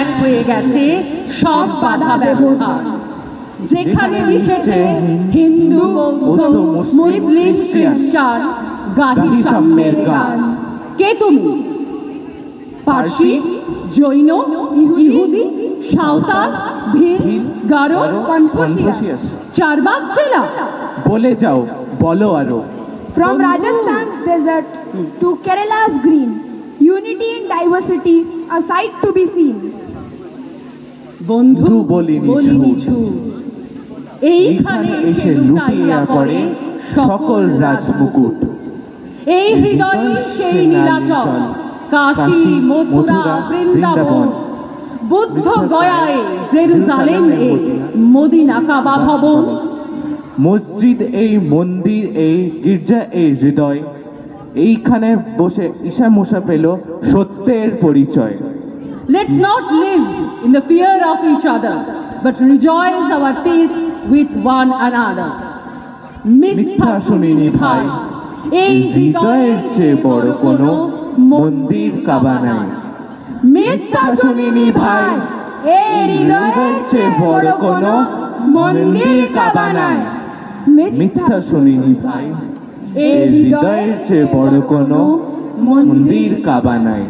এক হয়ে গেছে সব বাধা ব্যবধান। যেখানে মিশেছে হিন্দু, বৌদ্ধ, মুসলিম, খ্রিস্টান, গাহি সাম্যের গান। কে তুমি? পার্সি, জৈন, ইহুদি, সাঁওতাল, ভিল, গারো, কনফুসিয়াস, চারবাক জেলা? বলে যাও, বলো আরো। From Rajasthan's desert to Kerala's green, unity in diversity, a sight to be seen. বন্ধু বলিনি বলিনি ঝুট। ঝুট, এইখানে এসে লুটাইয়া পড়ে সকল রাজমুকুট। এই হৃদয়ে সেই নীলাচল, কাশী, মথুরা, বৃন্দাবন, বুদ্ধ গয়ায়, জেরুজালেমে, মদিনা কাবা ভবন। মসজিদ এই মন্দির, এই গির্জা এই হৃদয়, এইখানে বসে ঈশা মুসা পেল সত্যের পরিচয়। Let's not live in the fear of each other, but rejoice our peace with one another. মিথ্যা শুনিনি ভাই, এই হৃদয়ের চেয়ে বড় কোনো মন্দির কাবা নাই। মিথ্যা শুনিনি ভাই, এই হৃদয়ের চেয়ে বড় কোনো মন্দির কাবা নাই। মিথ্যা শুনিনি ভাই, এই হৃদয়ের চেয়ে বড় কোনো মন্দির কাবা নাই।